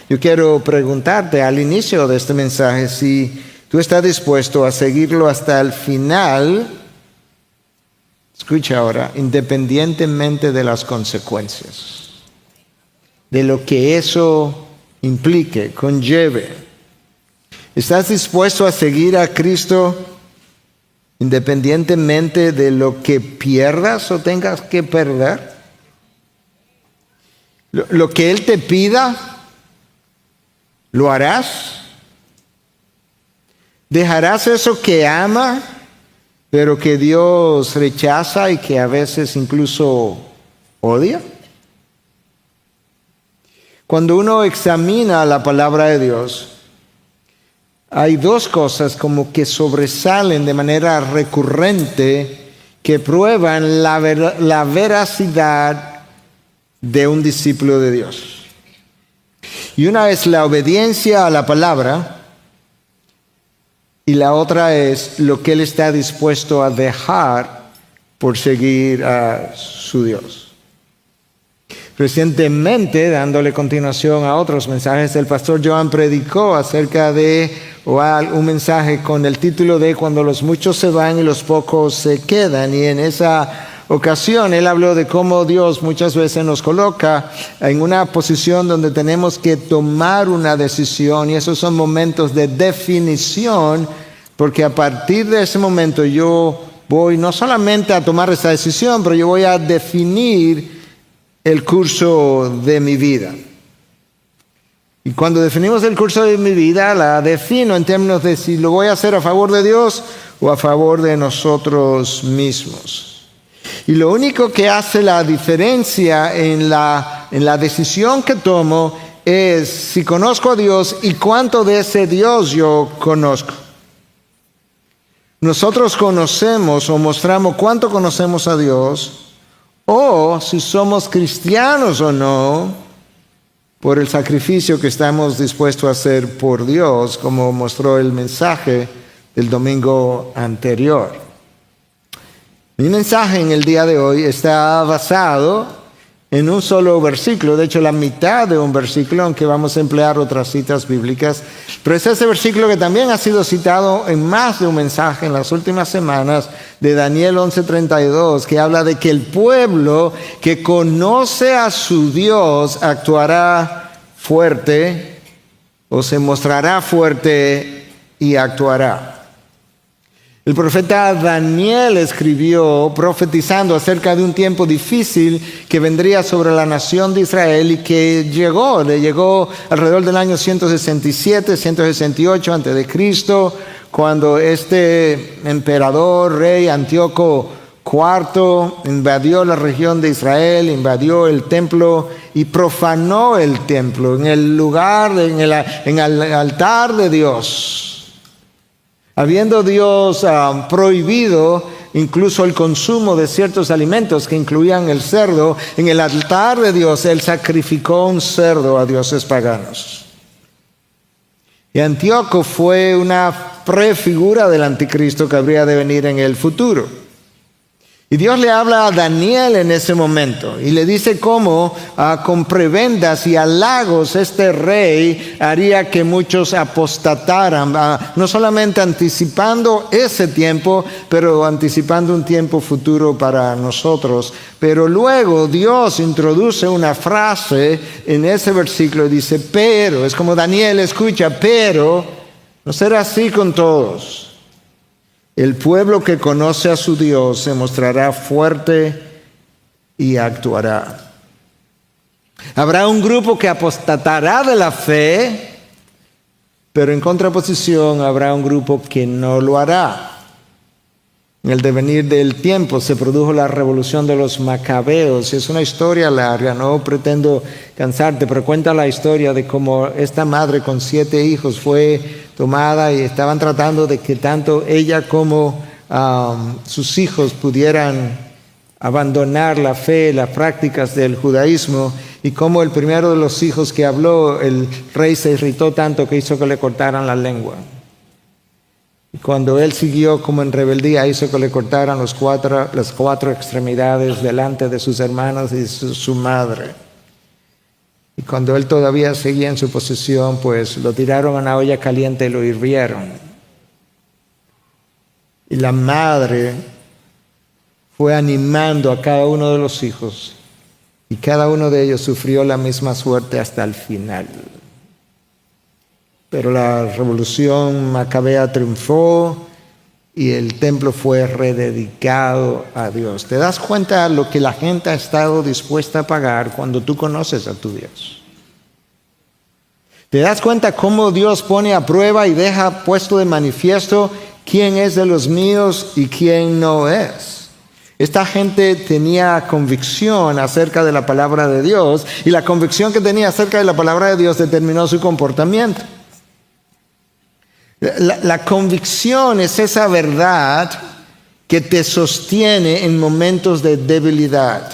yo quiero preguntarte al inicio de este mensaje si tú estás dispuesto a seguirlo hasta el final. Escucha ahora, independientemente de las consecuencias, de lo que eso implique, conlleve. ¿Estás dispuesto a seguir a Cristo independientemente de lo que pierdas o tengas que perder? Lo que Él te pida, ¿lo harás? ¿Dejarás eso que ama, pero que Dios rechaza y que a veces incluso odia? Cuando uno examina la palabra de Dios, hay dos cosas como que sobresalen de manera recurrente que prueban la veracidad de un discípulo de Dios. Y una es la obediencia a la palabra y la otra es lo que él está dispuesto a dejar por seguir a su Dios. Recientemente, dándole continuación a otros mensajes, el pastor Joan predicó acerca de un mensaje con el título de Cuando los muchos se van y los pocos se quedan. Y en esa ocasión él habló de cómo Dios muchas veces nos coloca en una posición donde tenemos que tomar una decisión, y esos son momentos de definición, porque a partir de ese momento yo voy no solamente a tomar esa decisión, pero yo voy a definir el curso de mi vida. Y cuando definimos el curso de mi vida, la defino en términos de si lo voy a hacer a favor de Dios o a favor de nosotros mismos. Y lo único que hace la diferencia en la decisión que tomo es si conozco a Dios y cuánto de ese Dios yo conozco. Nosotros conocemos o mostramos cuánto conocemos a Dios, o si somos cristianos o no, por el sacrificio que estamos dispuestos a hacer por Dios, como mostró el mensaje del domingo anterior. Mi mensaje en el día de hoy está basado en un solo versículo, de hecho la mitad de un versículo, aunque vamos a emplear otras citas bíblicas, pero es ese versículo que también ha sido citado en más de un mensaje en las últimas semanas, de Daniel 11:32, que habla de que el pueblo que conoce a su Dios actuará fuerte, o se mostrará fuerte y actuará. El profeta Daniel escribió profetizando acerca de un tiempo difícil que vendría sobre la nación de Israel y que le llegó alrededor del año 167, 168 antes de Cristo, cuando este emperador, rey Antíoco IV, invadió la región de Israel, invadió el templo y profanó el templo en el lugar, en el altar de Dios. Habiendo Dios prohibido incluso el consumo de ciertos alimentos que incluían el cerdo, en el altar de Dios Él sacrificó un cerdo a dioses paganos. Y Antíoco fue una prefigura del anticristo que habría de venir en el futuro. Y Dios le habla a Daniel en ese momento y le dice cómo con prebendas y halagos este rey haría que muchos apostataran, no solamente anticipando ese tiempo, pero anticipando un tiempo futuro para nosotros. Pero luego Dios introduce una frase en ese versículo y dice, pero, es como Daniel escucha, pero no será así con todos. El pueblo que conoce a su Dios se mostrará fuerte y actuará. Habrá un grupo que apostatará de la fe, pero en contraposición habrá un grupo que no lo hará. En el devenir del tiempo se produjo la revolución de los macabeos. Es una historia larga, no pretendo cansarte, pero cuenta la historia de cómo esta madre con 7 hijos fue tomada y estaban tratando de que tanto ella como sus hijos pudieran abandonar la fe, las prácticas del judaísmo, y como el primero de los hijos que habló, el rey se irritó tanto que hizo que le cortaran la lengua. Y cuando él siguió como en rebeldía, hizo que le cortaran las 4 extremidades delante de sus hermanos y su madre. Y cuando él todavía seguía en su posición, pues lo tiraron a una olla caliente y lo hirvieron. Y la madre fue animando a cada uno de los hijos, y cada uno de ellos sufrió la misma suerte hasta el final. Pero la revolución macabea triunfó y el templo fue rededicado a Dios. ¿Te das cuenta de lo que la gente ha estado dispuesta a pagar cuando tú conoces a tu Dios? ¿Te das cuenta cómo Dios pone a prueba y deja puesto de manifiesto quién es de los míos y quién no es? Esta gente tenía convicción acerca de la palabra de Dios, y la convicción que tenía acerca de la palabra de Dios determinó su comportamiento. La convicción es esa verdad que te sostiene en momentos de debilidad,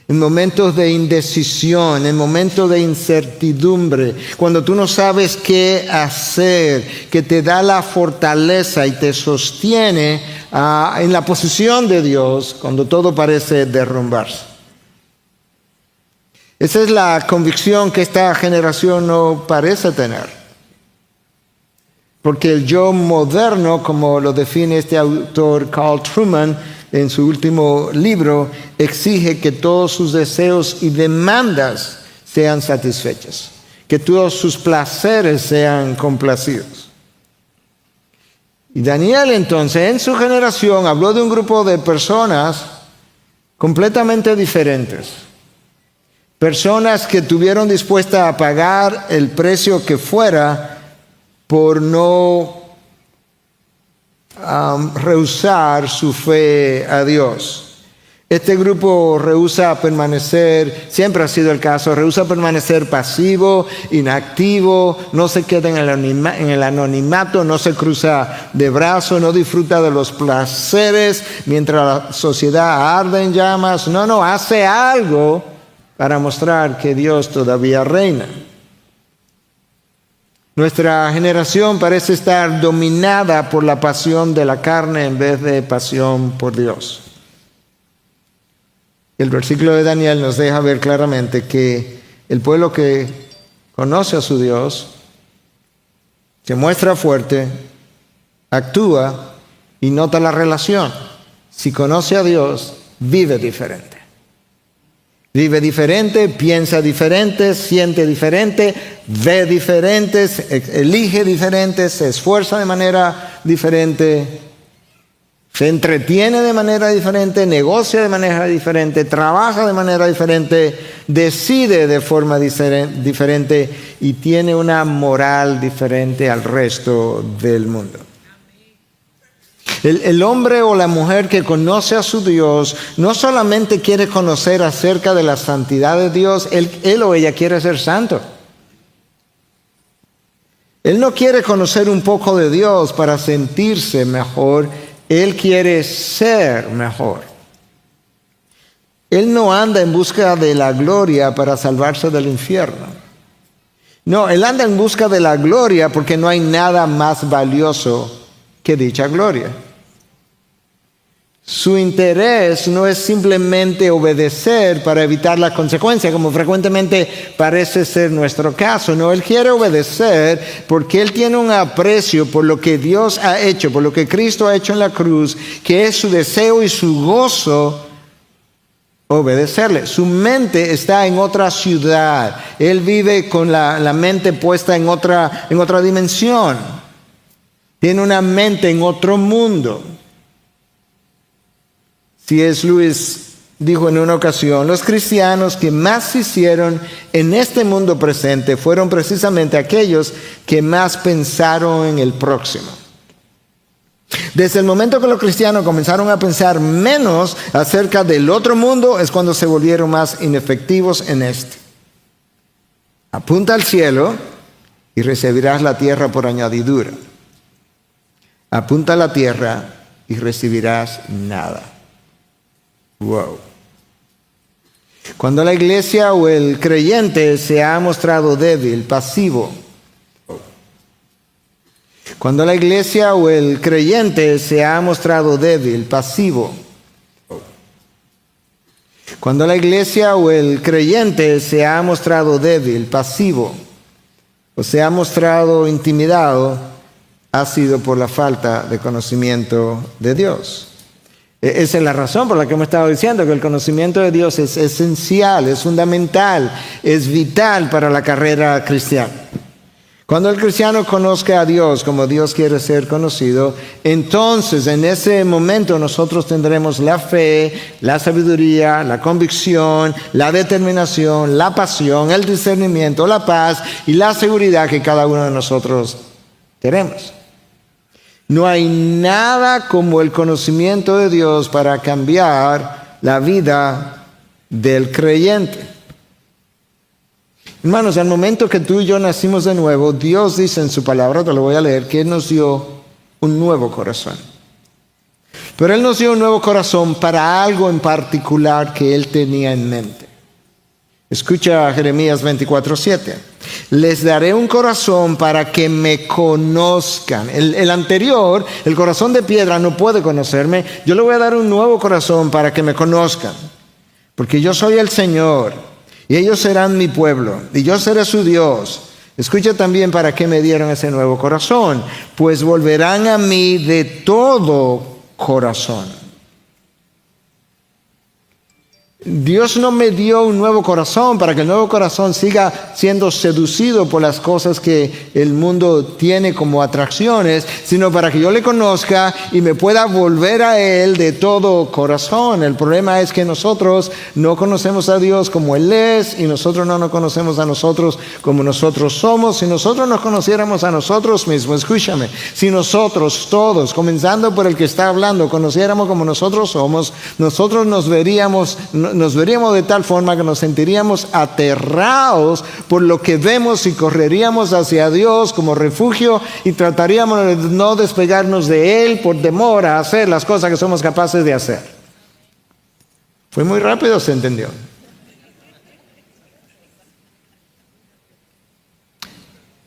en momentos de indecisión, en momentos de incertidumbre, cuando tú no sabes qué hacer, que te da la fortaleza y te sostiene en la posición de Dios cuando todo parece derrumbarse. Esa es la convicción que esta generación no parece tener. Porque el yo moderno, como lo define este autor Carl Trueman en su último libro, exige que todos sus deseos y demandas sean satisfechos, que todos sus placeres sean complacidos. Y Daniel entonces, en su generación, habló de un grupo de personas completamente diferentes. Personas que estuvieron dispuestas a pagar el precio que fuera por no rehusar su fe a Dios. Este grupo rehúsa permanecer, siempre ha sido el caso, rehúsa permanecer pasivo, inactivo, no se queda en el anonimato, no se cruza de brazos, no disfruta de los placeres mientras la sociedad arde en llamas. No, hace algo para mostrar que Dios todavía reina. Nuestra generación parece estar dominada por la pasión de la carne en vez de pasión por Dios. El versículo de Daniel nos deja ver claramente que el pueblo que conoce a su Dios se muestra fuerte, actúa y nota la relación. Si conoce a Dios, vive diferente. Vive diferente, piensa diferente, siente diferente, ve diferente, elige diferente, se esfuerza de manera diferente, se entretiene de manera diferente, negocia de manera diferente, trabaja de manera diferente, decide de forma diferente y tiene una moral diferente al resto del mundo. El hombre o la mujer que conoce a su Dios no solamente quiere conocer acerca de la santidad de Dios, él o ella quiere ser santo. Él no quiere conocer un poco de Dios para sentirse mejor, él quiere ser mejor. Él no anda en busca de la gloria para salvarse del infierno. No, él anda en busca de la gloria porque no hay nada más valioso que dicha gloria. Su interés no es simplemente obedecer para evitar la consecuencia, como frecuentemente parece ser nuestro caso. No, él quiere obedecer porque él tiene un aprecio por lo que Dios ha hecho, por lo que Cristo ha hecho en la cruz, que es su deseo y su gozo obedecerle. Su mente está en otra ciudad. Él vive con la mente puesta en otra dimensión. Tiene una mente en otro mundo. C.S. Lewis dijo en una ocasión, los cristianos que más se hicieron en este mundo presente fueron precisamente aquellos que más pensaron en el próximo. Desde el momento que los cristianos comenzaron a pensar menos acerca del otro mundo, es cuando se volvieron más inefectivos en este. Apunta al cielo y recibirás la tierra por añadidura. Apunta a la tierra y recibirás nada. Wow. Cuando la iglesia o el creyente se ha mostrado débil, pasivo. Cuando la iglesia o el creyente se ha mostrado débil, pasivo. Cuando la iglesia o el creyente se ha mostrado débil, pasivo, o se ha mostrado intimidado, ha sido por la falta de conocimiento de Dios. Esa es la razón por la que hemos estado diciendo que el conocimiento de Dios es esencial, es fundamental, es vital para la carrera cristiana. Cuando el cristiano conozca a Dios como Dios quiere ser conocido, entonces en ese momento nosotros tendremos la fe, la sabiduría, la convicción, la determinación, la pasión, el discernimiento, la paz y la seguridad que cada uno de nosotros queremos. No hay nada como el conocimiento de Dios para cambiar la vida del creyente. Hermanos, al momento que tú y yo nacimos de nuevo, Dios dice en su palabra, te lo voy a leer, que Él nos dio un nuevo corazón. Pero Él nos dio un nuevo corazón para algo en particular que Él tenía en mente. Escucha a Jeremías 24:7. Les daré un corazón para que me conozcan. El anterior, el corazón de piedra, no puede conocerme. Yo le voy a dar un nuevo corazón para que me conozcan. Porque yo soy el Señor. Y ellos serán mi pueblo, y yo seré su Dios. Escucha también para qué me dieron ese nuevo corazón. Pues volverán a mí de todo corazón. Dios no me dio un nuevo corazón para que el nuevo corazón siga siendo seducido por las cosas que el mundo tiene como atracciones, sino para que yo le conozca y me pueda volver a Él de todo corazón. El problema es que nosotros no conocemos a Dios como Él es y nosotros no nos conocemos a nosotros como nosotros somos. Si nosotros nos conociéramos a nosotros mismos, escúchame, si nosotros todos, comenzando por el que está hablando, conociéramos como nosotros somos, nosotros nos veríamos de tal forma que nos sentiríamos aterrados por lo que vemos y correríamos hacia Dios como refugio y trataríamos de no despegarnos de Él por temor a hacer las cosas que somos capaces de hacer. Fue muy rápido, se entendió.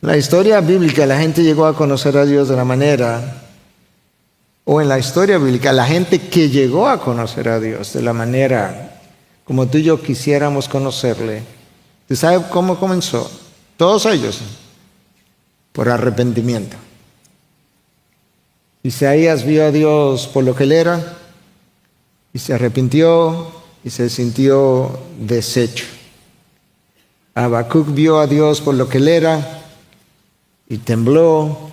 En la historia bíblica la gente llegó a conocer a Dios de la manera, o en la historia bíblica la gente que llegó a conocer a Dios de la manera como tú y yo quisiéramos conocerle. ¿Tú sabes cómo comenzó? Todos ellos, por arrepentimiento. Isaías vio a Dios por lo que Él era y se arrepintió y se sintió deshecho. Habacuc vio a Dios por lo que Él era y tembló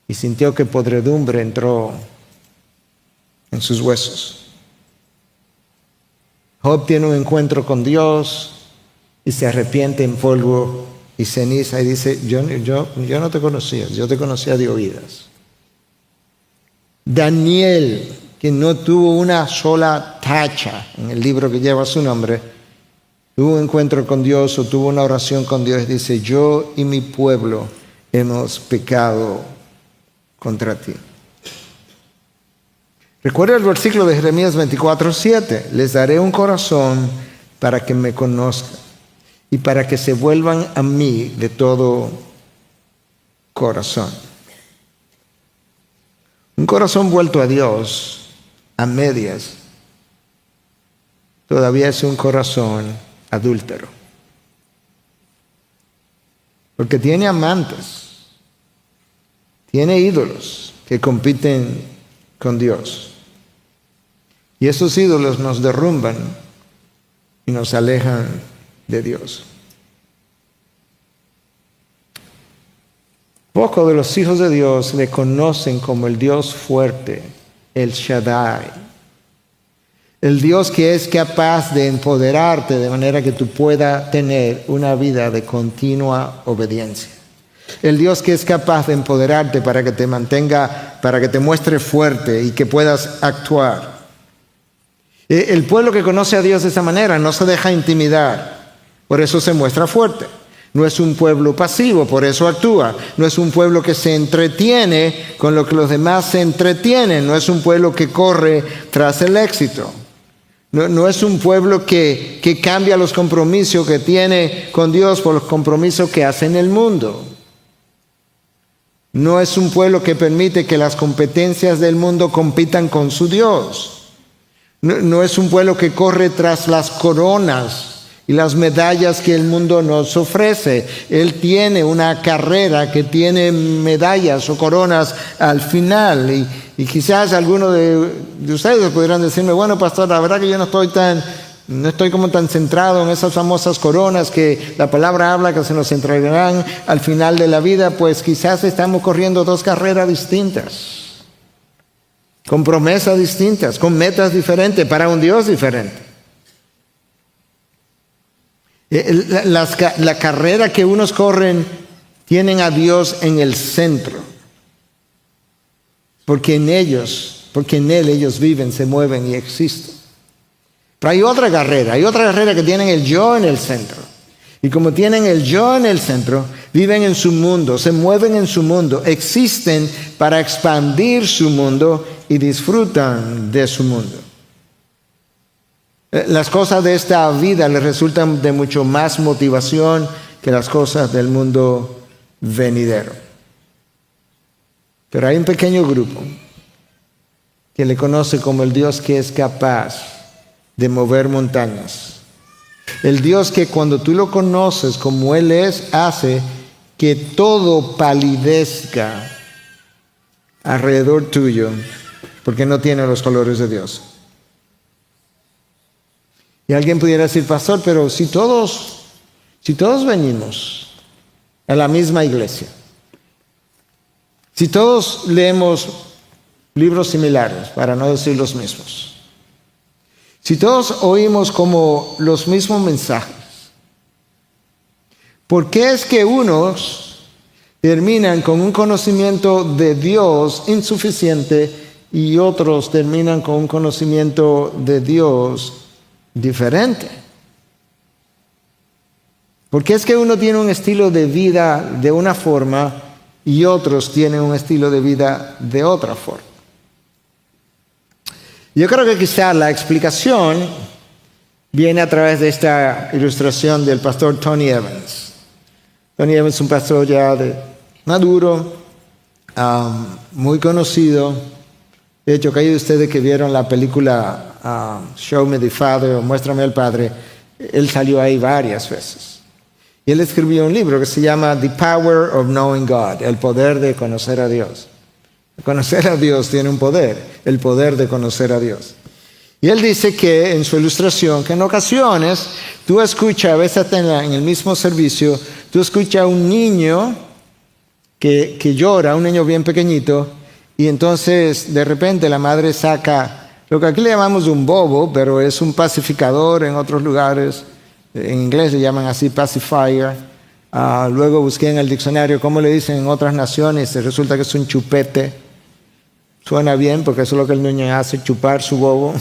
y sintió que podredumbre entró en sus huesos. Job tiene un encuentro con Dios y se arrepiente en polvo y ceniza y dice, yo no te conocía, yo te conocía de oídas. Daniel, que no tuvo una sola tacha en el libro que lleva su nombre, tuvo un encuentro con Dios o tuvo una oración con Dios y dice, yo y mi pueblo hemos pecado contra ti. Recuerda el versículo de Jeremías 24:7. Les daré un corazón para que me conozcan y para que se vuelvan a mí de todo corazón. Un corazón vuelto a Dios a medias todavía es un corazón adúltero. Porque tiene amantes, tiene ídolos que compiten con Dios. Y esos ídolos nos derrumban y nos alejan de Dios. Pocos de los hijos de Dios le conocen como el Dios fuerte, el Shaddai. El Dios que es capaz de empoderarte de manera que tú puedas tener una vida de continua obediencia. El Dios que es capaz de empoderarte para que te mantenga, para que te muestre fuerte y que puedas actuar. El pueblo que conoce a Dios de esa manera no se deja intimidar, por eso se muestra fuerte. No es un pueblo pasivo, por eso actúa. No es un pueblo que se entretiene con lo que los demás se entretienen. No es un pueblo que corre tras el éxito. No es un pueblo que cambia los compromisos que tiene con Dios por los compromisos que hace en el mundo. No es un pueblo que permite que las competencias del mundo compitan con su Dios. No es un pueblo que corre tras las coronas y las medallas que el mundo nos ofrece. Él tiene una carrera que tiene medallas o coronas al final. Y quizás algunos de ustedes podrían decirme, bueno, pastor, la verdad que yo no estoy como tan centrado en esas famosas coronas que la palabra habla que se nos entregarán al final de la vida. Pues quizás estamos corriendo dos carreras distintas, con promesas distintas, con metas diferentes, para un Dios diferente. La carrera que unos corren tienen a Dios en el centro, porque en Él ellos viven, se mueven y existen. Pero hay otra carrera que tienen el yo en el centro. Y como tienen el yo en el centro, viven en su mundo, se mueven en su mundo, existen para expandir su mundo y disfrutan de su mundo. Las cosas de esta vida les resultan de mucho más motivación que las cosas del mundo venidero. Pero hay un pequeño grupo que le conoce como el Dios que es capaz de mover montañas. El Dios que cuando tú lo conoces como Él es, hace que todo palidezca alrededor tuyo, porque no tiene los colores de Dios. Y alguien pudiera decir, pastor, pero si todos venimos a la misma iglesia, si todos leemos libros similares, para no decir los mismos, si todos oímos como los mismos mensajes, ¿por qué es que unos terminan con un conocimiento de Dios insuficiente y otros terminan con un conocimiento de Dios diferente? ¿Por qué es que uno tiene un estilo de vida de una forma y otros tienen un estilo de vida de otra forma? Yo creo que quizá la explicación viene a través de esta ilustración del pastor Tony Evans. Tony Evans es un pastor ya maduro, muy conocido. De hecho, aquellos de ustedes que vieron la película Show Me the Father o Muéstrame al Padre, él salió ahí varias veces. Y él escribió un libro que se llama The Power of Knowing God, el poder de conocer a Dios. Conocer a Dios tiene un poder, el poder de conocer a Dios. Y él dice que en su ilustración, que en ocasiones tú escuchas, a veces en el mismo servicio, tú escuchas a un niño que llora, un niño bien pequeñito, y entonces de repente la madre saca lo que aquí le llamamos un bobo, pero es un pacificador en otros lugares. En inglés le llaman así pacifier. Luego busqué en el diccionario cómo le dicen en otras naciones, y resulta que es un chupete. Suena bien porque eso es lo que el niño hace, chupar su bobo,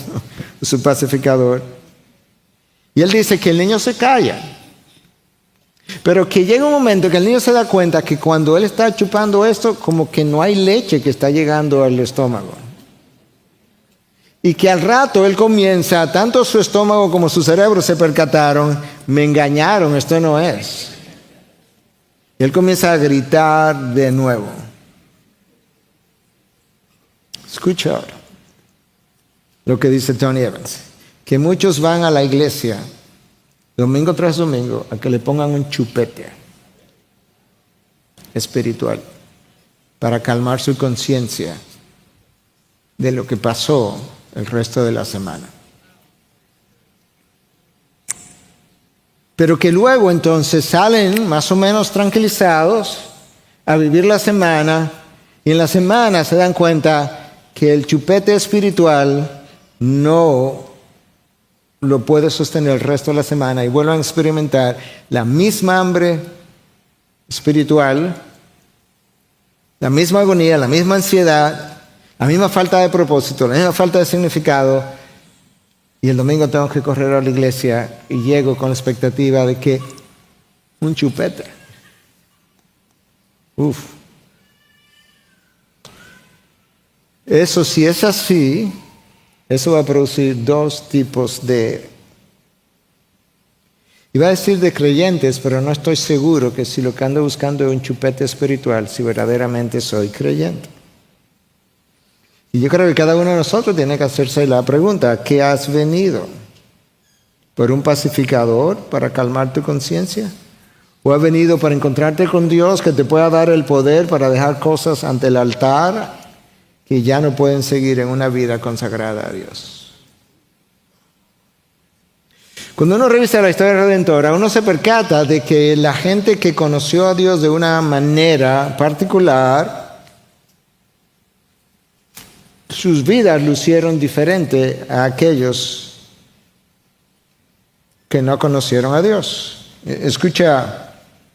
su pacificador. Y él dice que el niño se calla, pero que llega un momento que el niño se da cuenta que cuando él está chupando esto, como que no hay leche que está llegando al estómago. Y que al rato él comienza, tanto su estómago como su cerebro se percataron, me engañaron, esto no es. Y él comienza a gritar de nuevo. Escucha ahora lo que dice Tony Evans, que muchos van a la iglesia domingo tras domingo a que le pongan un chupete espiritual para calmar su conciencia de lo que pasó el resto de la semana. Pero que luego entonces salen más o menos tranquilizados a vivir la semana y en la semana se dan cuenta que el chupete espiritual no lo puede sostener el resto de la semana y vuelven a experimentar la misma hambre espiritual, la misma agonía, la misma ansiedad, la misma falta de propósito, la misma falta de significado. Y el domingo tengo que correr a la iglesia y llego con la expectativa de que un chupete. Eso, si es así, eso va a producir dos tipos iba a decir de creyentes, pero no estoy seguro que si lo que ando buscando es un chupete espiritual, si verdaderamente soy creyente. Y yo creo que cada uno de nosotros tiene que hacerse la pregunta, ¿qué has venido? ¿Por un pacificador para calmar tu conciencia? ¿O has venido para encontrarte con Dios que te pueda dar el poder para dejar cosas ante el altar que ya no pueden seguir en una vida consagrada a Dios? Cuando uno revisa la historia redentora, uno se percata de que la gente que conoció a Dios de una manera particular, sus vidas lucieron diferente a aquellos que no conocieron a Dios. Escucha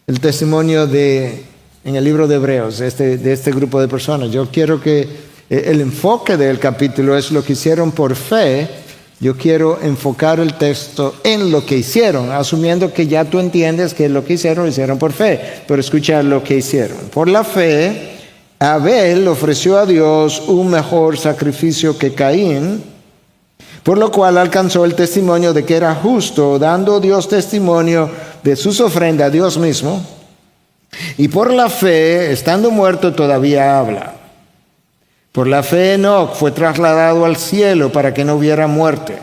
el testimonio en el libro de Hebreos de este grupo de personas. Yo quiero que el enfoque del capítulo es lo que hicieron por fe. Yo quiero enfocar el texto en lo que hicieron, asumiendo que ya tú entiendes que lo hicieron por fe. Pero escucha lo que hicieron. Por la fe, Abel ofreció a Dios un mejor sacrificio que Caín, por lo cual alcanzó el testimonio de que era justo, dando Dios testimonio de sus ofrendas a Dios mismo. Y por la fe, estando muerto, todavía habla. Por la fe, Enoc fue trasladado al cielo para que no hubiera muerte.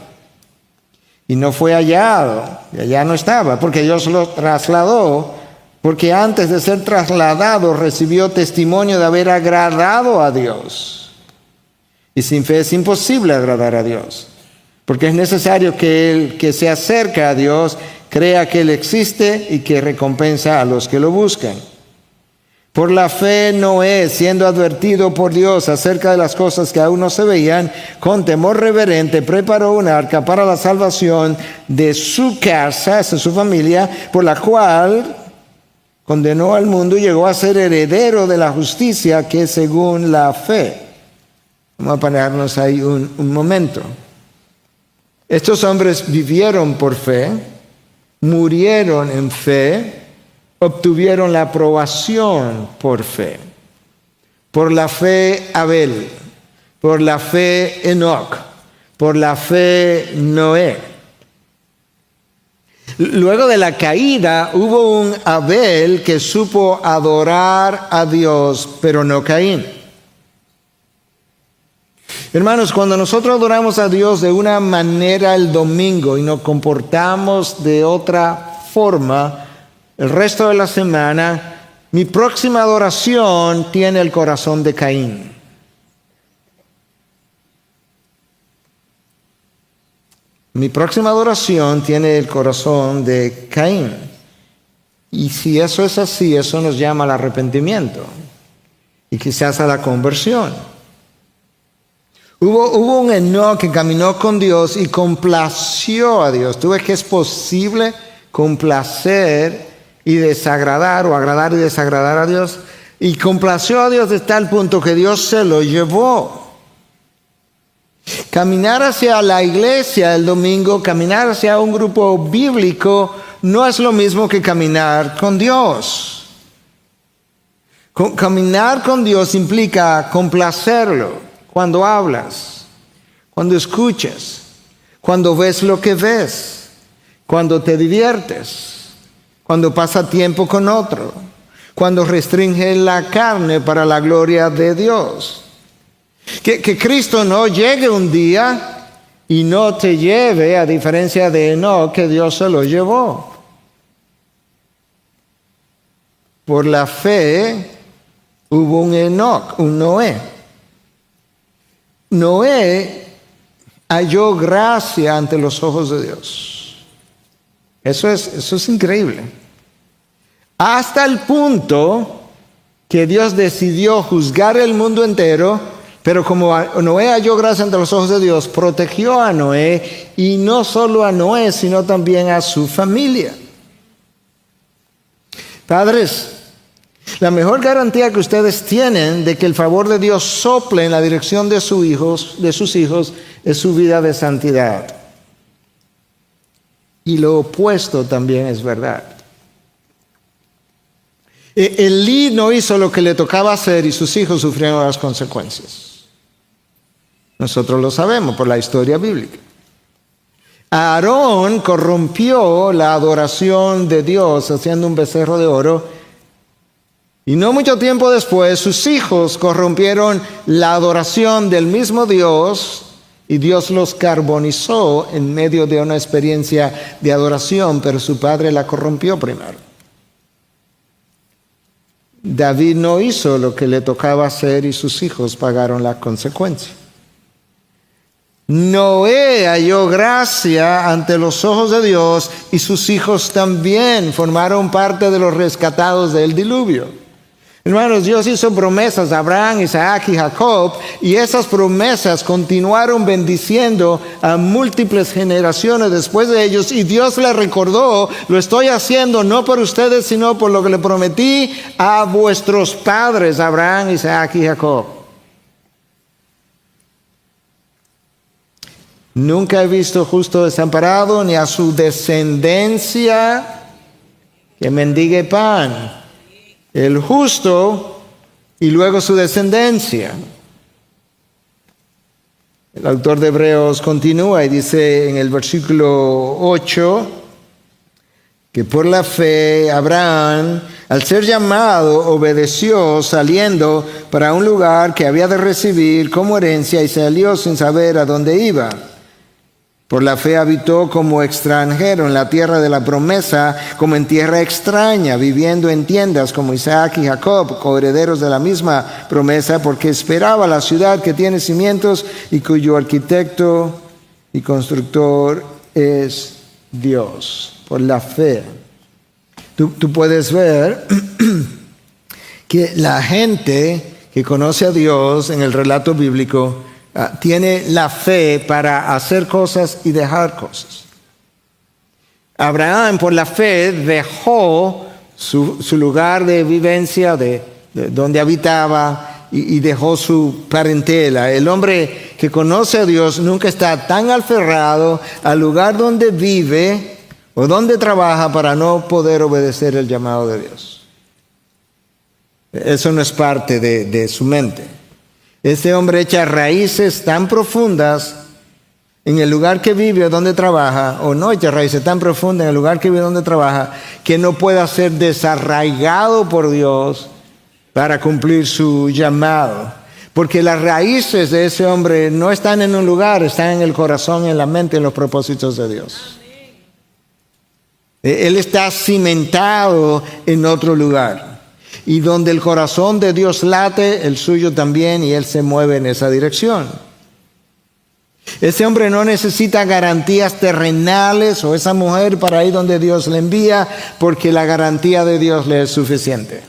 Y no fue hallado, y allá no estaba, porque Dios lo trasladó, porque antes de ser trasladado recibió testimonio de haber agradado a Dios. Y sin fe es imposible agradar a Dios, porque es necesario que el que se acerca a Dios crea que Él existe y que recompensa a los que lo buscan. Por la fe, Noé, siendo advertido por Dios acerca de las cosas que aún no se veían, con temor reverente preparó un arca para la salvación de su casa, esa es su familia, por la cual condenó al mundo y llegó a ser heredero de la justicia que es según la fe. Vamos a pararnos ahí un momento. Estos hombres vivieron por fe, murieron en fe, obtuvieron la aprobación por fe. Por la fe Abel, por la fe Enoc, por la fe Noé. Luego de la caída hubo un Abel que supo adorar a Dios, pero no Caín. Hermanos, cuando nosotros adoramos a Dios de una manera el domingo y nos comportamos de otra forma el resto de la semana, mi próxima adoración tiene el corazón de Caín. Mi próxima adoración tiene el corazón de Caín. Y si eso es así, eso nos llama al arrepentimiento y quizás a la conversión. Hubo un Enoc que caminó con Dios y complació a Dios. ¿Tú ves que es posible complacer y desagradar o agradar y desagradar a Dios? Y complació a Dios de tal punto que Dios se lo llevó. Caminar hacia la iglesia el domingo, caminar hacia un grupo bíblico, no es lo mismo que caminar con Dios. Caminar con Dios implica complacerlo cuando hablas, cuando escuchas, cuando ves lo que ves, cuando te diviertes, cuando pasa tiempo con otro, cuando restringe la carne para la gloria de Dios. Que Cristo no llegue un día y no te lleve, a diferencia de Enoc, que Dios se lo llevó. Por la fe hubo un Enoc, un Noé. Noé halló gracia ante los ojos de Dios. Eso es increíble. Hasta el punto que Dios decidió juzgar el mundo entero, pero como Noé halló gracia ante los ojos de Dios, protegió a Noé, y no solo a Noé, sino también a su familia. Padres, la mejor garantía que ustedes tienen de que el favor de Dios sople en la dirección de sus hijos, es su vida de santidad. Y lo opuesto también es verdad. Elí no hizo lo que le tocaba hacer y sus hijos sufrieron las consecuencias. Nosotros lo sabemos por la historia bíblica. Aarón corrompió la adoración de Dios haciendo un becerro de oro Y no mucho tiempo después, sus hijos corrompieron la adoración del mismo Dios y Dios los carbonizó en medio de una experiencia de adoración, pero su padre la corrompió primero. David no hizo lo que le tocaba hacer y sus hijos pagaron la consecuencia. Noé halló gracia ante los ojos de Dios y sus hijos también formaron parte de los rescatados del diluvio. Hermanos, Dios hizo promesas a Abraham, Isaac y Jacob, y esas promesas continuaron bendiciendo a múltiples generaciones después de ellos, y Dios les recordó: lo estoy haciendo no por ustedes, sino por lo que le prometí a vuestros padres, Abraham, Isaac y Jacob. Nunca he visto justo desamparado, ni a su descendencia que mendigue pan. El justo y luego su descendencia. El autor de Hebreos continúa y dice en el versículo 8 que por la fe Abraham, al ser llamado, obedeció saliendo para un lugar que había de recibir como herencia y salió sin saber a dónde iba. Por la fe habitó como extranjero en la tierra de la promesa, como en tierra extraña, viviendo en tiendas como Isaac y Jacob, coherederos de la misma promesa, porque esperaba la ciudad que tiene cimientos y cuyo arquitecto y constructor es Dios. Por la fe. Tú puedes ver que la gente que conoce a Dios en el relato bíblico tiene la fe para hacer cosas y dejar cosas. Abraham, por la fe, dejó su lugar de vivencia, de donde habitaba, y dejó su parentela. El hombre que conoce a Dios nunca está tan aferrado al lugar donde vive o donde trabaja para no poder obedecer el llamado de Dios. Eso no es parte de su mente. Este hombre echa raíces tan profundas en el lugar que vive o donde trabaja, o no echa raíces tan profundas en el lugar que vive o donde trabaja, que no pueda ser desarraigado por Dios para cumplir su llamado. Porque las raíces de ese hombre no están en un lugar, están en el corazón, en la mente, en los propósitos de Dios. Él está cimentado en otro lugar. Y donde el corazón de Dios late, el suyo también, y él se mueve en esa dirección. Ese hombre no necesita garantías terrenales o esa mujer para ir donde Dios le envía, porque la garantía de Dios le es suficiente.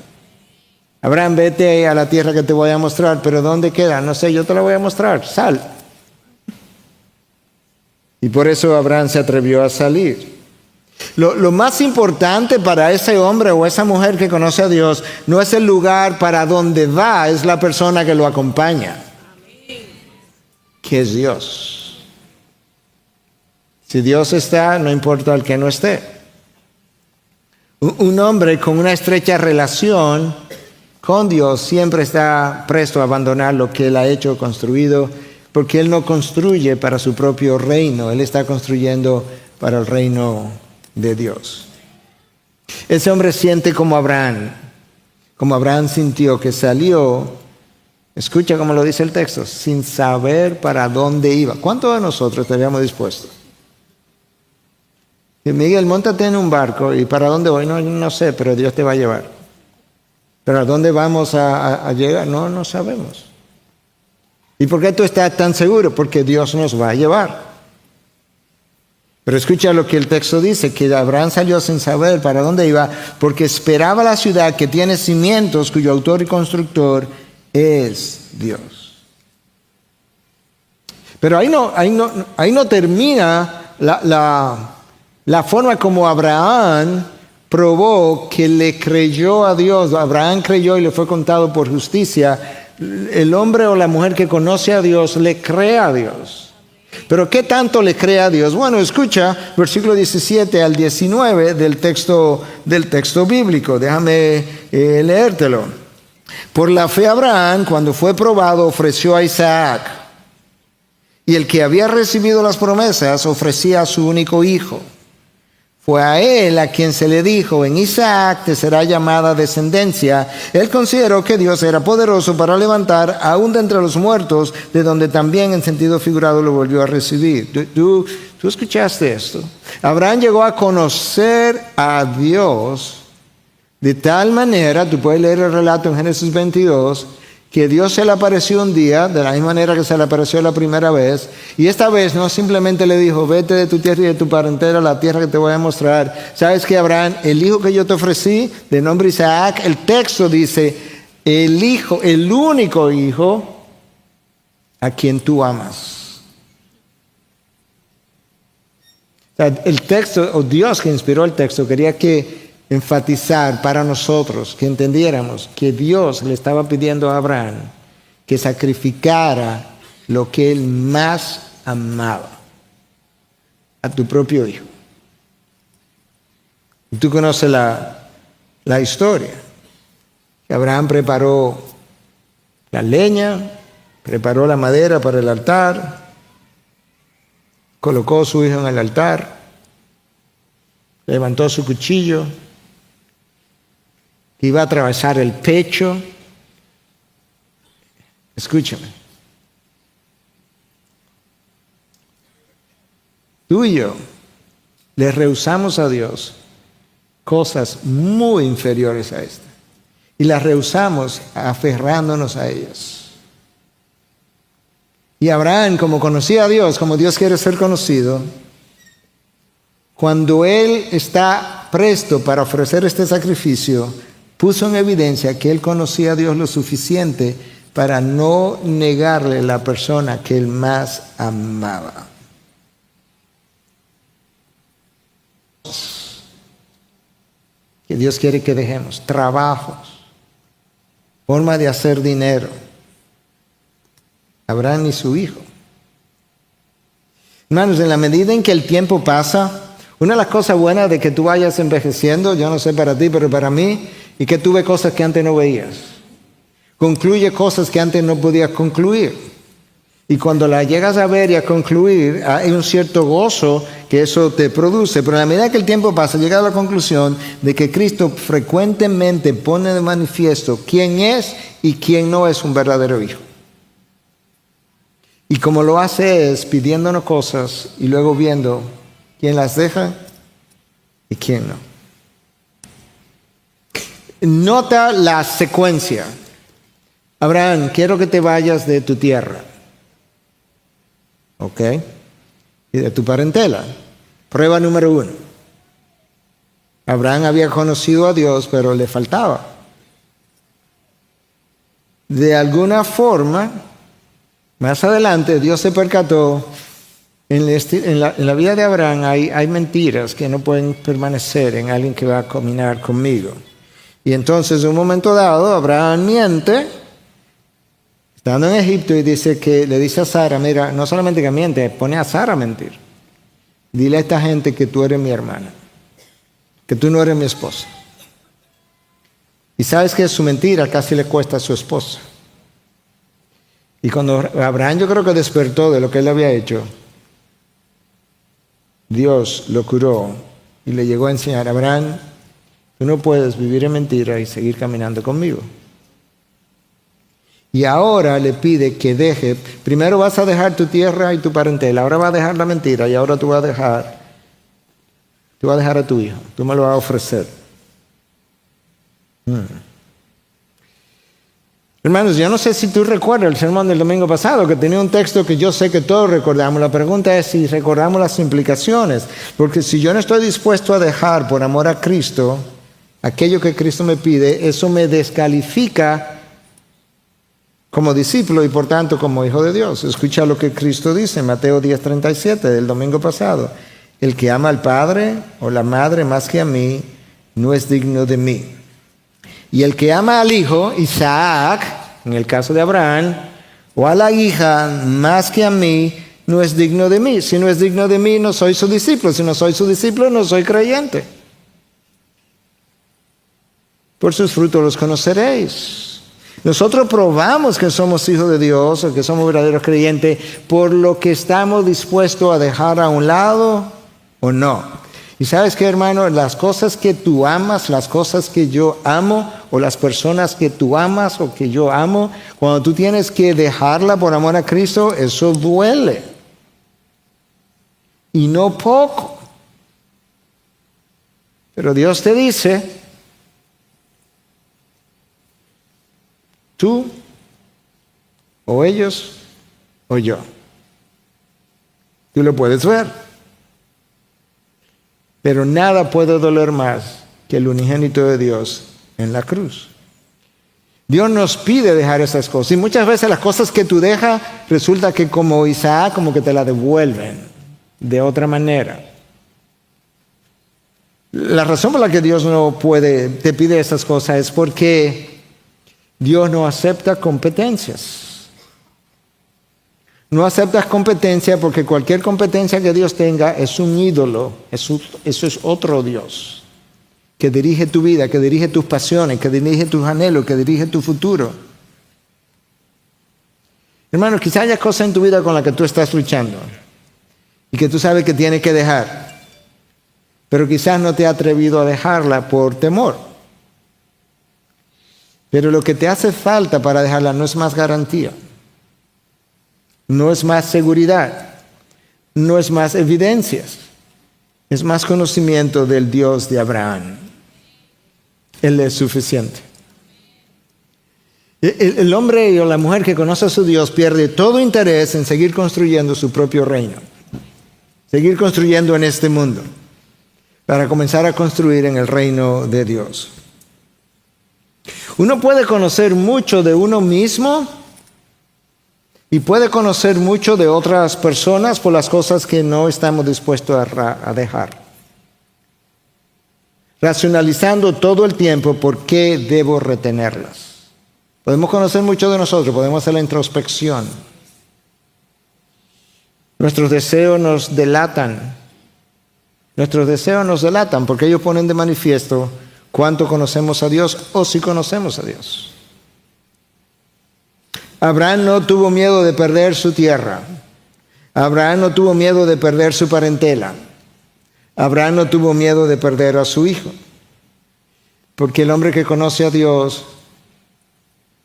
Abraham, vete a la tierra que te voy a mostrar, pero ¿dónde queda? No sé, yo te la voy a mostrar, sal. Y por eso Abraham se atrevió a salir. Lo más importante para ese hombre o esa mujer que conoce a Dios no es el lugar para donde va, es la persona que lo acompaña, que es Dios. Si Dios está, no importa el que no esté. Un hombre con una estrecha relación con Dios siempre está presto a abandonar lo que él ha hecho, construido, porque él no construye para su propio reino, él está construyendo para el reino de Dios. Ese hombre siente como Abraham sintió, que salió, escucha cómo lo dice el texto, sin saber para dónde iba. ¿Cuántos de nosotros estaríamos dispuestos? Miguel, móntate en un barco, ¿y para dónde voy? No sé, pero Dios te va a llevar. ¿Pero a dónde vamos a llegar? No sabemos. ¿Y por qué tú estás tan seguro? Porque Dios nos va a llevar. Pero escucha lo que el texto dice, que Abraham salió sin saber para dónde iba, porque esperaba la ciudad que tiene cimientos, cuyo autor y constructor es Dios. Pero ahí no termina la forma como Abraham probó que le creyó a Dios. Abraham creyó y le fue contado por justicia. El hombre o la mujer que conoce a Dios le cree a Dios. Pero ¿qué tanto le cree a Dios? Bueno, escucha versículo 17 al 19 del texto bíblico. Déjame leértelo. Por la fe Abraham, cuando fue probado, ofreció a Isaac. Y el que había recibido las promesas ofrecía a su único hijo. Fue a él a quien se le dijo: en Isaac te será llamada descendencia. Él consideró que Dios era poderoso para levantar aún de entre los muertos, de donde también en sentido figurado lo volvió a recibir. ¿Tú escuchaste esto? Abraham llegó a conocer a Dios de tal manera, tú puedes leer el relato en Génesis 22, que Dios se le apareció un día, de la misma manera que se le apareció la primera vez, y esta vez no simplemente le dijo: vete de tu tierra y de tu parentela a la tierra que te voy a mostrar. ¿Sabes qué, Abraham? El hijo que yo te ofrecí, de nombre Isaac, el texto dice: el hijo, el único hijo a quien tú amas. O sea, el texto, o Dios que inspiró el texto, quería que enfatizar para nosotros, que entendiéramos que Dios le estaba pidiendo a Abraham que sacrificara lo que él más amaba: a tu propio hijo. Tú conoces la historia. Abraham preparó la leña, preparó la madera para el altar, colocó a su hijo en el altar, levantó su cuchillo, iba a atravesar el pecho. Escúchame. Tú y yo le rehusamos a Dios cosas muy inferiores a esta. Y las rehusamos aferrándonos a ellas. Y Abraham, como conocía a Dios, como Dios quiere ser conocido, cuando él está presto para ofrecer este sacrificio, puso en evidencia que él conocía a Dios lo suficiente para no negarle la persona que él más amaba. Que Dios quiere que dejemos: trabajos, forma de hacer dinero. Abraham y su hijo. Hermanos, en la medida en que el tiempo pasa, una de las cosas buenas de que tú vayas envejeciendo, yo no sé para ti, pero para mí, y que tú ves cosas que antes no veías. Concluye cosas que antes no podías concluir. Y cuando las llegas a ver y a concluir, hay un cierto gozo que eso te produce. Pero a la medida que el tiempo pasa, llega a la conclusión de que Cristo frecuentemente pone de manifiesto quién es y quién no es un verdadero hijo. Y como lo hace es pidiéndonos cosas y luego viendo quién las deja y quién no. Nota la secuencia. Abraham, quiero que te vayas de tu tierra. ¿Ok? Y de tu parentela. Prueba número 1. Abraham había conocido a Dios, pero le faltaba. De alguna forma, más adelante, Dios se percató, en la vida de Abraham hay mentiras que no pueden permanecer en alguien que va a caminar conmigo. Y entonces, en un momento dado, Abraham miente, estando en Egipto, y le dice a Sara: mira, no solamente que miente, pone a Sara a mentir. Dile a esta gente que tú eres mi hermana, que tú no eres mi esposa. Y sabes que su mentira casi le cuesta a su esposa. Y cuando Abraham, yo creo que despertó de lo que él había hecho, Dios lo curó y le llegó a enseñar: Abraham, tú no puedes vivir en mentira y seguir caminando conmigo. Y ahora le pide que deje, primero vas a dejar tu tierra y tu parentela, ahora vas a dejar la mentira y ahora tú vas a dejar a tu hijo, tú me lo vas a ofrecer. Hermanos, yo no sé si tú recuerdas el sermón del domingo pasado, que tenía un texto que yo sé que todos recordamos. La pregunta es si recordamos las implicaciones. Porque si yo no estoy dispuesto a dejar por amor a Cristo aquello que Cristo me pide, eso me descalifica como discípulo y por tanto como hijo de Dios. Escucha lo que Cristo dice en Mateo 10:37 del domingo pasado: el que ama al padre o la madre más que a mí, no es digno de mí. Y el que ama al hijo, Isaac, en el caso de Abraham, o a la hija más que a mí, no es digno de mí. Si no es digno de mí, no soy su discípulo. Si no soy su discípulo, no soy creyente. Por sus frutos los conoceréis. Nosotros probamos que somos hijos de Dios o que somos verdaderos creyentes por lo que estamos dispuestos a dejar a un lado o no. Y sabes qué, hermano, las cosas que tú amas, las cosas que yo amo, o las personas que tú amas o que yo amo, cuando tú tienes que dejarla por amor a Cristo, eso duele. Y no poco. Pero Dios te dice, tú, o ellos, o yo. Tú lo puedes ver. Pero nada puede doler más que el unigénito de Dios en la cruz. Dios nos pide dejar esas cosas. Y muchas veces las cosas que tú dejas, resulta que como Isaac, como que te las devuelven de otra manera. La razón por la que Dios te pide esas cosas es porque Dios no acepta competencias. No aceptas competencia porque cualquier competencia que Dios tenga es un ídolo, eso es otro Dios, que dirige tu vida, que dirige tus pasiones, que dirige tus anhelos, que dirige tu futuro. Hermano, quizá haya cosas en tu vida con las que tú estás luchando y que tú sabes que tienes que dejar, pero quizás no te has atrevido a dejarla por temor. Pero lo que te hace falta para dejarla no es más garantía. No es más seguridad, no es más evidencias, es más conocimiento del Dios de Abraham. Él es suficiente. El hombre o la mujer que conoce a su Dios pierde todo interés en seguir construyendo su propio reino, seguir construyendo en este mundo, para comenzar a construir en el reino de Dios. Uno puede conocer mucho de uno mismo y puede conocer mucho de otras personas por las cosas que no estamos dispuestos a dejar. Racionalizando todo el tiempo por qué debo retenerlas. Podemos conocer mucho de nosotros, podemos hacer la introspección. Nuestros deseos nos delatan. Nuestros deseos nos delatan porque ellos ponen de manifiesto cuánto conocemos a Dios o si conocemos a Dios. Abraham no tuvo miedo de perder su tierra. Abraham no tuvo miedo de perder su parentela. Abraham no tuvo miedo de perder a su hijo. Porque el hombre que conoce a Dios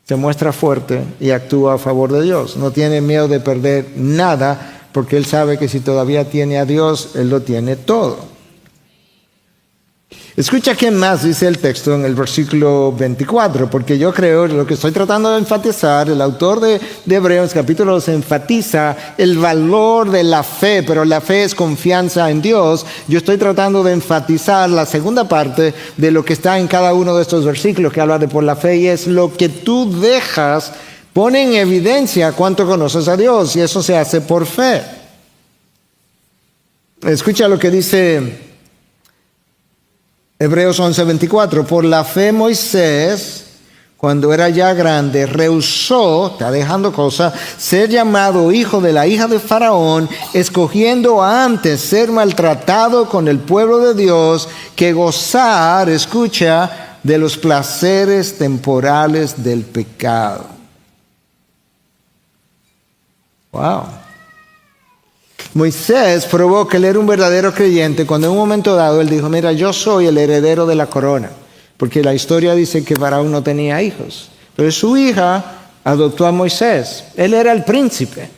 se muestra fuerte y actúa a favor de Dios. No tiene miedo de perder nada porque él sabe que si todavía tiene a Dios, él lo tiene todo. Escucha qué más dice el texto en el versículo 24, porque yo creo lo que estoy tratando de enfatizar, el autor de Hebreos capítulo 2 enfatiza el valor de la fe, pero la fe es confianza en Dios. Yo estoy tratando de enfatizar la segunda parte de lo que está en cada uno de estos versículos que habla de por la fe, y es lo que tú dejas pone en evidencia cuánto conoces a Dios, y eso se hace por fe. Escucha lo que dice Hebreos 11:24, por la fe Moisés, cuando era ya grande, rehusó, está dejando cosas, ser llamado hijo de la hija de Faraón, escogiendo antes ser maltratado con el pueblo de Dios que gozar, escucha, de los placeres temporales del pecado. Wow. Moisés probó que él era un verdadero creyente cuando en un momento dado él dijo, mira, yo soy el heredero de la corona, porque la historia dice que Faraón no tenía hijos, pero su hija adoptó a Moisés, él era el príncipe.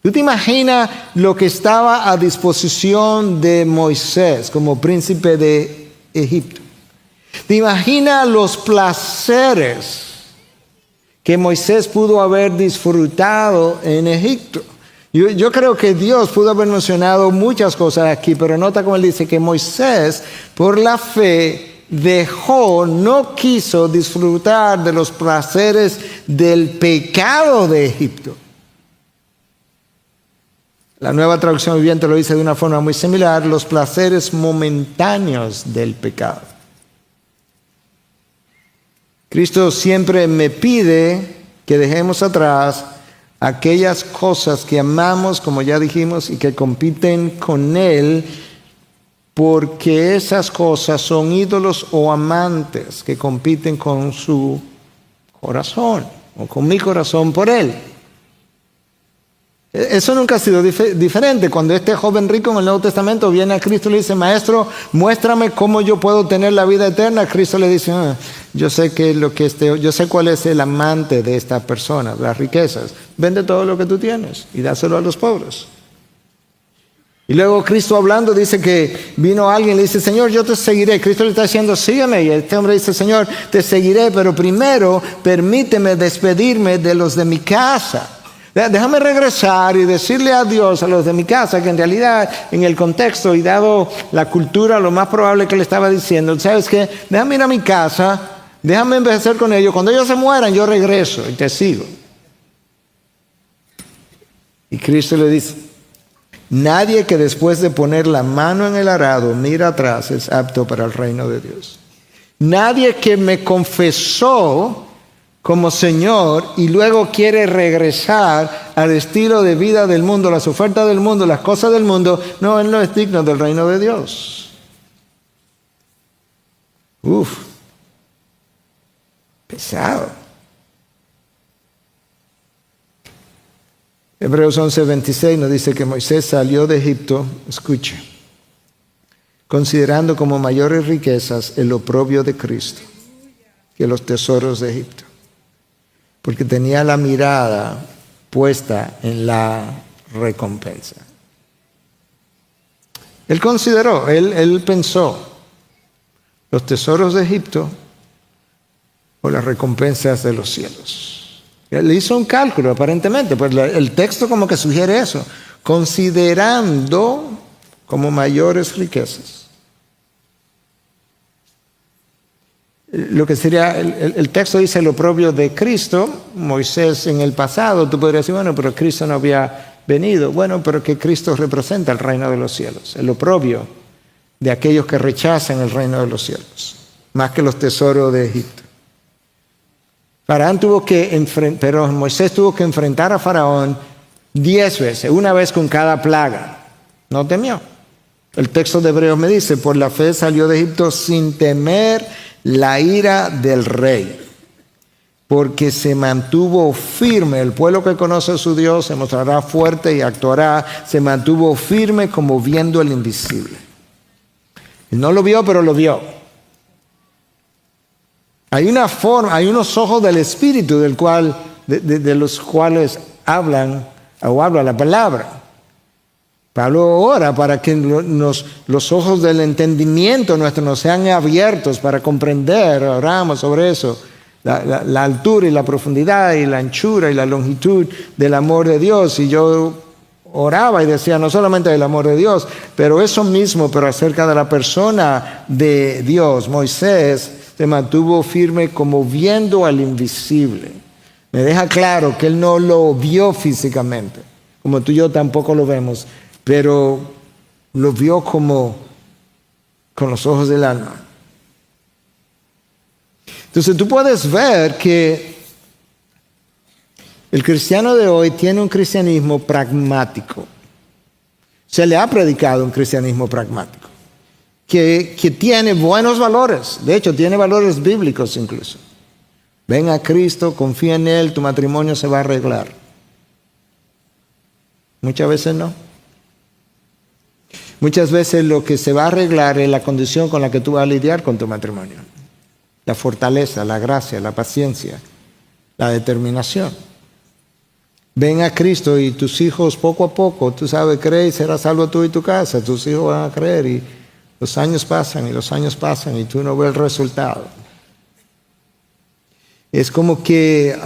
¿Tú te imaginas lo que estaba a disposición de Moisés como príncipe de Egipto? ¿Te imaginas los placeres que Moisés pudo haber disfrutado en Egipto? Yo creo que Dios pudo haber mencionado muchas cosas aquí, pero nota como él dice que Moisés, por la fe, no quiso disfrutar de los placeres del pecado de Egipto. La Nueva Traducción Viviente lo dice de una forma muy similar, los placeres momentáneos del pecado. Cristo siempre me pide que dejemos atrás aquellas cosas que amamos, como ya dijimos, y que compiten con Él, porque esas cosas son ídolos o amantes que compiten con su corazón, o con mi corazón por Él. Eso nunca ha sido diferente. Cuando este joven rico en el Nuevo Testamento viene a Cristo y le dice, Maestro, muéstrame cómo yo puedo tener la vida eterna. Cristo le dice, yo sé cuál es el amante de esta persona, las riquezas. Vende todo lo que tú tienes y dáselo a los pobres. Y luego Cristo hablando dice que vino alguien y le dice, Señor, yo te seguiré. Cristo le está diciendo, sígueme. Y este hombre dice, Señor, te seguiré, pero primero permíteme despedirme de los de mi casa. Déjame regresar y decirle adiós a los de mi casa, que en realidad, en el contexto y dado la cultura, lo más probable que le estaba diciendo, ¿sabes qué? Déjame ir a mi casa, déjame envejecer con ellos. Cuando ellos se mueran, yo regreso y te sigo. Y Cristo le dice, nadie que después de poner la mano en el arado mira atrás es apto para el reino de Dios. Nadie que me confesó como Señor y luego quiere regresar al estilo de vida del mundo, las ofertas del mundo, las cosas del mundo, no, él no es digno del reino de Dios. Pesado. Hebreos 11:26 nos dice que Moisés salió de Egipto, escuche, considerando como mayores riquezas el oprobio de Cristo que los tesoros de Egipto, porque tenía la mirada puesta en la recompensa. Él consideró, él pensó, los tesoros de Egipto o las recompensas de los cielos. Él hizo un cálculo aparentemente, pues el texto como que sugiere eso, considerando como mayores riquezas. Lo que sería, el texto dice lo propio de Cristo. Moisés en el pasado, tú podrías decir, bueno, pero Cristo no había venido. Bueno, pero que Cristo representa el reino de los cielos, el oprobio de aquellos que rechazan el reino de los cielos, más que los tesoros de Egipto. Pero Moisés tuvo que enfrentar a Faraón 10 veces, una vez con cada plaga. No temió. El texto de Hebreos me dice, por la fe salió de Egipto sin temer la ira del rey, porque se mantuvo firme. El pueblo que conoce a su Dios se mostrará fuerte y actuará. Se mantuvo firme como viendo el invisible. Él no lo vio, pero lo vio. Hay una forma, hay unos ojos del Espíritu de los cuales habla la palabra. Pablo ora para que los ojos del entendimiento nuestro nos sean abiertos para comprender, oramos sobre eso, la altura y la profundidad y la anchura y la longitud del amor de Dios. Y yo oraba y decía no solamente del amor de Dios, pero eso mismo, pero acerca de la persona de Dios. Moisés se mantuvo firme como viendo al invisible. Me deja claro que él no lo vio físicamente, como tú y yo tampoco lo vemos, pero lo vio como con los ojos del alma. Entonces tú puedes ver que el cristiano de hoy tiene un cristianismo pragmático. Se le ha predicado un cristianismo pragmático, que tiene buenos valores. De hecho, tiene valores bíblicos incluso. Ven a Cristo, confía en Él, tu matrimonio se va a arreglar. Muchas veces no. Muchas veces lo que se va a arreglar es la condición con la que tú vas a lidiar con tu matrimonio. La fortaleza, la gracia, la paciencia, la determinación. Ven a Cristo y tus hijos poco a poco, tú sabes, cree y serás salvo tú y tu casa. Tus hijos van a creer y los años pasan y los años pasan y tú no ves el resultado. Es como que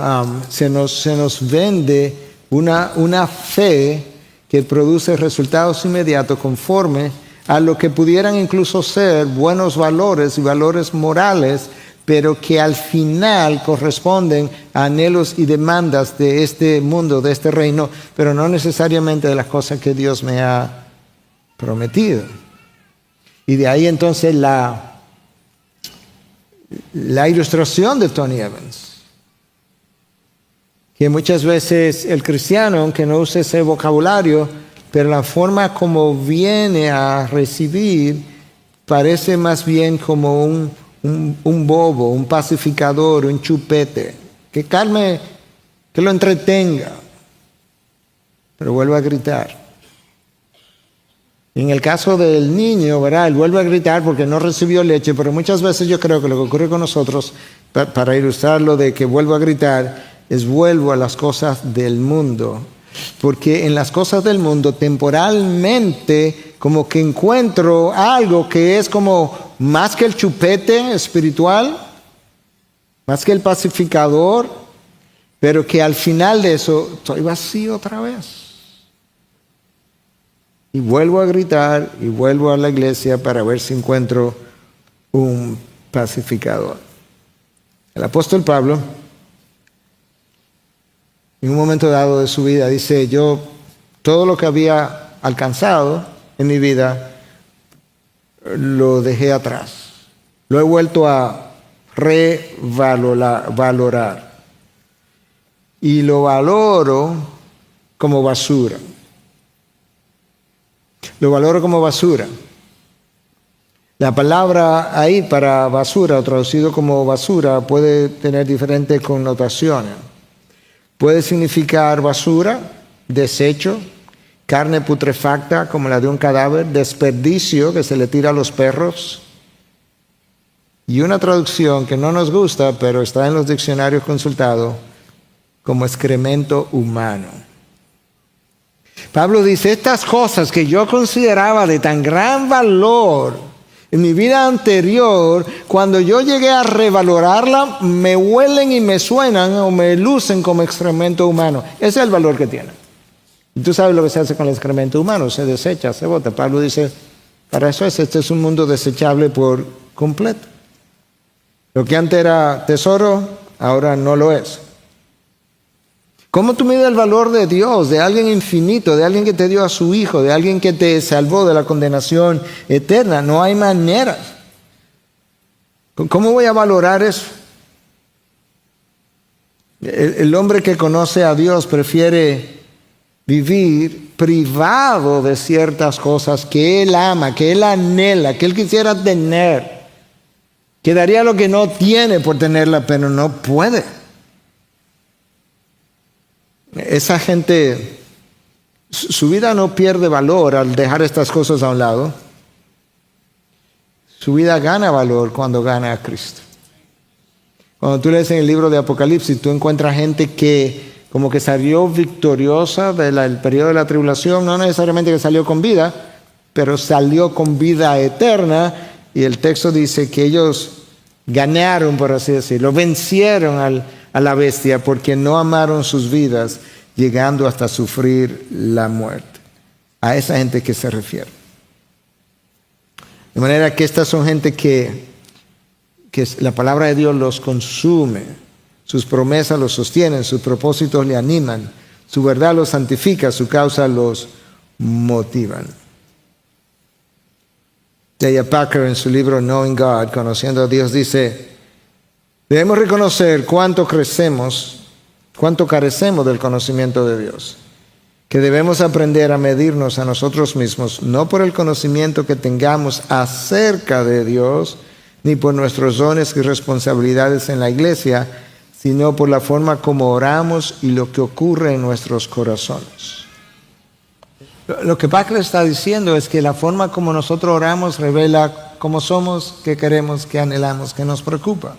se nos vende una fe que produce resultados inmediatos conforme a lo que pudieran incluso ser buenos valores y valores morales, pero que al final corresponden a anhelos y demandas de este mundo, de este reino, pero no necesariamente de las cosas que Dios me ha prometido. Y de ahí entonces la ilustración de Tony Evans, que muchas veces el cristiano, aunque no use ese vocabulario, pero la forma como viene a recibir parece más bien como un bobo, un pacificador, un chupete, que calme, que lo entretenga. pero vuelve a gritar. En el caso del niño, ¿verdad? Él vuelve a gritar porque no recibió leche, pero muchas veces yo creo que lo que ocurre con nosotros, para ilustrar lo de que vuelvo a gritar, es vuelvo a las cosas del mundo. Porque en las cosas del mundo, temporalmente, como que encuentro algo que es como más que el chupete espiritual, más que el pacificador, pero que al final de eso estoy vacío otra vez. Y vuelvo a gritar y vuelvo a la iglesia para ver si encuentro un pacificador. El apóstol Pablo, en un momento dado de su vida, dice, yo todo lo que había alcanzado en mi vida, lo dejé atrás. Lo he vuelto a revalorar. Y lo valoro como basura. Lo valoro como basura. La palabra ahí para basura, o traducido como basura, puede tener diferentes connotaciones. Puede significar basura, desecho, carne putrefacta como la de un cadáver, desperdicio que se le tira a los perros. Y una traducción que no nos gusta, pero está en los diccionarios consultados, como excremento humano. Pablo dice, estas cosas que yo consideraba de tan gran valor en mi vida anterior, cuando yo llegué a revalorarla, me huelen y me suenan o me lucen como excremento humano. Ese es el valor que tiene. Y tú sabes lo que se hace con el excremento humano, se desecha, se bota. Pablo dice, para eso este es un mundo desechable por completo. Lo que antes era tesoro, ahora no lo es. ¿Cómo tú mides el valor de Dios, de alguien infinito, de alguien que te dio a su Hijo, de alguien que te salvó de la condenación eterna? No hay manera. ¿Cómo voy a valorar eso? El hombre que conoce a Dios prefiere vivir privado de ciertas cosas que él ama, que él anhela, que él quisiera tener. Que daría lo que no tiene por tenerla, pero no puede. Esa gente, su vida no pierde valor al dejar estas cosas a un lado. Su vida gana valor cuando gana a Cristo. Cuando tú lees en el libro de Apocalipsis, tú encuentras gente que como que salió victoriosa del periodo de la tribulación, no necesariamente que salió con vida, pero salió con vida eterna, y el texto dice que ellos ganaron, por así decirlo, vencieron a la bestia porque no amaron sus vidas, llegando hasta sufrir la muerte. A esa gente que se refiere. De manera que estas son gente que la palabra de Dios los consume, sus promesas los sostienen, sus propósitos le animan, su verdad los santifica, su causa los motivan. J.I. Packer en su libro Knowing God, Conociendo a Dios, dice, debemos reconocer cuánto carecemos del conocimiento de Dios, que debemos aprender a medirnos a nosotros mismos, no por el conocimiento que tengamos acerca de Dios, ni por nuestros dones y responsabilidades en la iglesia, sino por la forma como oramos y lo que ocurre en nuestros corazones. Lo que Packer está diciendo es que la forma como nosotros oramos revela cómo somos, qué queremos, qué anhelamos, qué nos preocupa.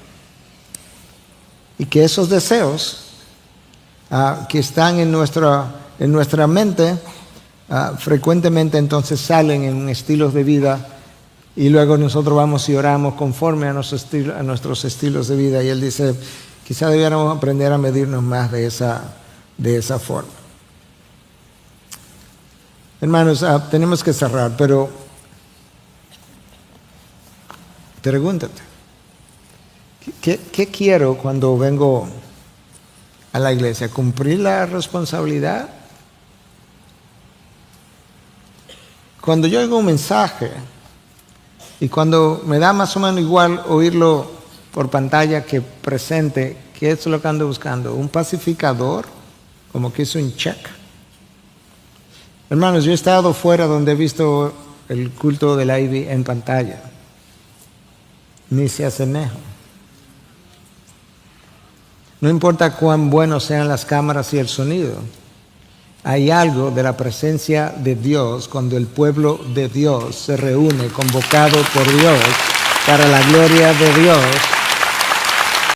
Y que esos deseos que están en nuestra mente frecuentemente entonces salen en estilos de vida, y luego nosotros vamos y oramos conforme a nuestros estilos de vida. Y él dice, quizá debiéramos aprender a medirnos más de esa forma. Hermanos, tenemos que cerrar, pero pregúntate, ¿qué quiero cuando vengo a la iglesia? ¿Cumplir la responsabilidad? Cuando yo oigo un mensaje y cuando me da más o menos igual oírlo por pantalla que presente, ¿qué es lo que ando buscando? ¿Un pacificador? Como que es un check. Hermanos, yo he estado fuera donde he visto el culto del Ivy en pantalla. Ni se asemeja. No importa cuán buenos sean las cámaras y el sonido. hay algo de la presencia de Dios cuando el pueblo de Dios se reúne, convocado por Dios, para la gloria de Dios,